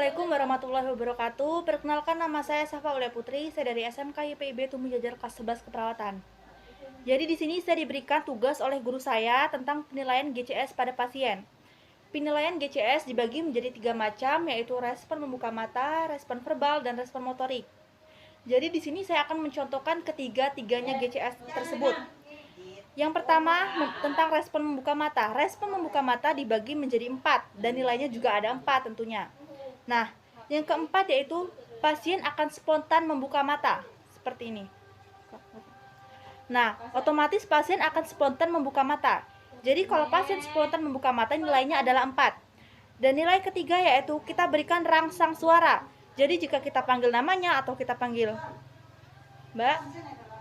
Assalamualaikum warahmatullahi wabarakatuh. Perkenalkan, nama saya Safa Aulia Putri. Saya dari SMK YPIB Tumbuh Jajar kelas 11 Keperawatan. Jadi di sini saya diberikan tugas oleh guru saya tentang penilaian GCS pada pasien. Penilaian GCS dibagi menjadi 3 macam, yaitu respon membuka mata, respon verbal, dan respon motorik. Jadi di sini saya akan mencontohkan ketiga-tiganya GCS tersebut. Yang pertama, tentang respon membuka mata. Respon membuka mata dibagi menjadi 4, dan nilainya juga ada 4 tentunya. Nah, yang keempat yaitu pasien akan spontan membuka mata. Seperti ini. Nah, otomatis pasien akan spontan membuka mata. Jadi kalau pasien spontan membuka mata, nilainya adalah 4. Dan nilai ketiga yaitu kita berikan rangsang suara. Jadi jika kita panggil namanya atau kita panggil, Mbak,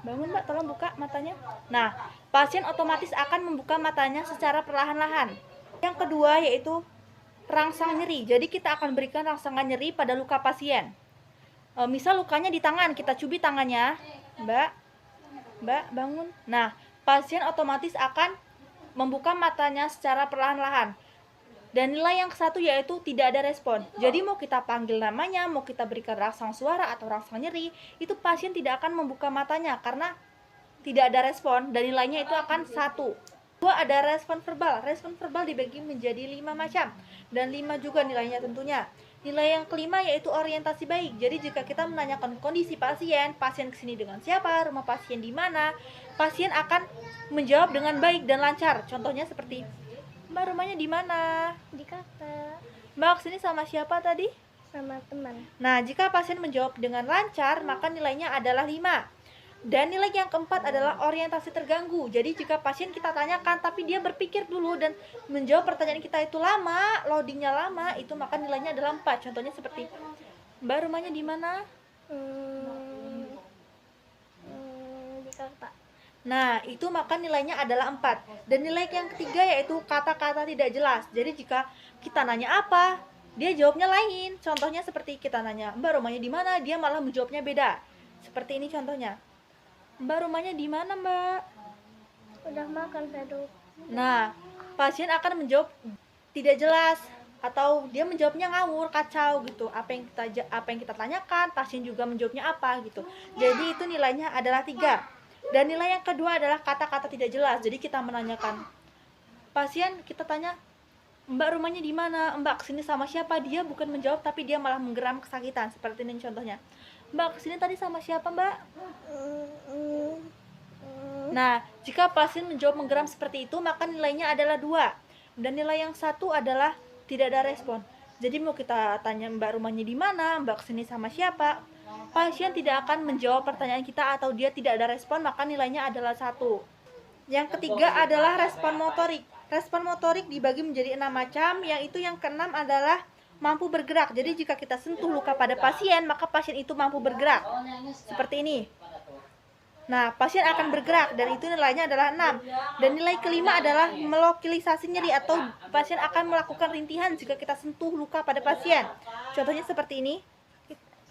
bangun Mbak, tolong buka matanya. Nah, pasien otomatis akan membuka matanya secara perlahan-lahan. Yang kedua yaitu rangsang nyeri. Jadi kita akan berikan rangsangan nyeri pada luka pasien. Misal lukanya di tangan, kita cubit tangannya. Mbak, bangun. Nah, pasien otomatis akan membuka matanya secara perlahan-lahan. Dan nilai yang satu yaitu tidak ada respon. Jadi mau kita panggil namanya, mau kita berikan rangsang suara atau rangsang nyeri, itu pasien tidak akan membuka matanya karena tidak ada respon, dan nilainya itu akan 1. Kedua ada respon verbal. Respon verbal dibagi menjadi 5 macam, dan 5 juga nilainya tentunya. Nilai yang kelima yaitu orientasi baik. Jadi jika kita menanyakan kondisi pasien kesini dengan siapa, rumah pasien di mana, pasien akan menjawab dengan baik dan lancar. Contohnya seperti, Mbak, rumahnya di mana? Di kakak. Mbak, kesini sama siapa tadi? Sama teman. Nah, jika pasien menjawab dengan lancar, maka nilainya adalah 5. Dan nilai yang keempat adalah orientasi terganggu. Jadi jika pasien kita tanyakan tapi dia berpikir dulu dan menjawab pertanyaan kita itu lama, loadingnya lama, itu maka nilainya adalah 4. Contohnya seperti, Mbak, rumahnya di mana? Di kakak. Nah, itu maka nilainya adalah 4. Dan nilai yang ketiga yaitu kata-kata tidak jelas. Jadi jika kita nanya apa, dia jawabnya lain. Contohnya seperti kita nanya, Mbak, rumahnya di mana? Dia malah menjawabnya beda. Seperti ini contohnya. Mbak, rumahnya di mana, Mbak? Udah makan, Pedro. Nah, pasien akan menjawab tidak jelas atau dia menjawabnya ngawur, kacau gitu. Apa yang kita tanyakan, pasien juga menjawabnya apa gitu. Jadi itu nilainya adalah 3. Dan nilai yang kedua adalah kata-kata tidak jelas. Jadi kita menanyakan pasien, kita tanya, Mbak, rumahnya di mana? Mbak, kesini sama siapa? Dia bukan menjawab tapi dia malah menggeram kesakitan. Seperti ini contohnya. Mbak, kesini tadi sama siapa, Mbak? Nah, jika pasien menjawab menggeram seperti itu, maka nilainya adalah 2. Dan nilai yang satu adalah tidak ada respon. Jadi mau kita tanya Mbak, rumahnya di mana? Mbak, kesini sama siapa? Pasien tidak akan menjawab pertanyaan kita atau dia tidak ada respon, maka nilainya adalah 1. Yang ketiga adalah respon motorik. Respon motorik dibagi menjadi 6 macam, yaitu yang keenam adalah mampu bergerak. Jadi jika kita sentuh luka pada pasien, maka pasien itu mampu bergerak. Seperti ini. Nah, pasien akan bergerak dan itu nilainya adalah 6. Dan nilai kelima adalah melokalisasi nyeri atau pasien akan melakukan rintihan jika kita sentuh luka pada pasien. Contohnya seperti ini.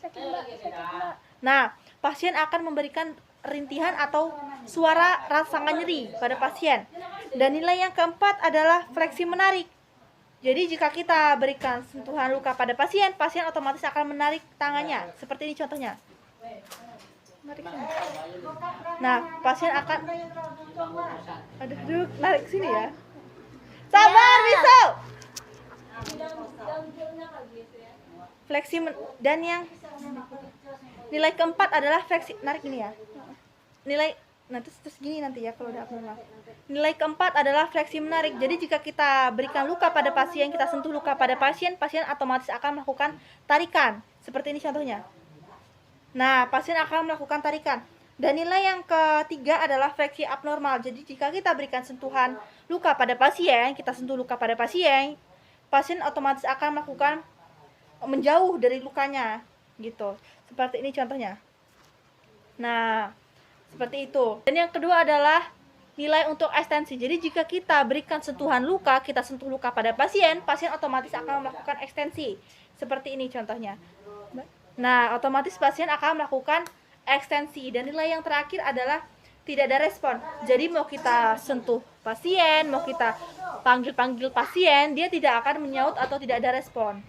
Sakit, Mbak. Nah, pasien akan memberikan rintihan atau suara rangsangan nyeri pada pasien. Dan nilai yang keempat adalah fleksi menarik. Jadi jika kita berikan sentuhan luka pada pasien, pasien otomatis akan menarik tangannya. Seperti ini contohnya. Nah, pasien akan narik sini ya. Sabar, bisa. Fleksi dan yang nilai keempat adalah fleksi narik ini ya. Nilai terus gini nanti ya kalau udah abnormal. Nilai keempat adalah fleksi menarik. Jadi jika kita berikan luka pada pasien, kita sentuh luka pada pasien, pasien otomatis akan melakukan tarikan. Seperti ini contohnya. Nah, pasien akan melakukan tarikan. Dan nilai yang ketiga adalah fleksi abnormal. Jadi jika kita berikan sentuhan luka pada pasien, kita sentuh luka pada pasien, pasien otomatis akan melakukan menjauh dari lukanya gitu. Seperti ini contohnya. Nah, seperti itu. Dan yang kedua adalah nilai untuk ekstensi. Jadi jika kita berikan sentuhan luka, kita sentuh luka pada pasien, pasien otomatis akan melakukan ekstensi. Seperti ini contohnya. Nah, otomatis pasien akan melakukan ekstensi. Dan nilai yang terakhir adalah tidak ada respon. Jadi mau kita sentuh pasien, mau kita panggil-panggil pasien, dia tidak akan menyaut atau tidak ada respon.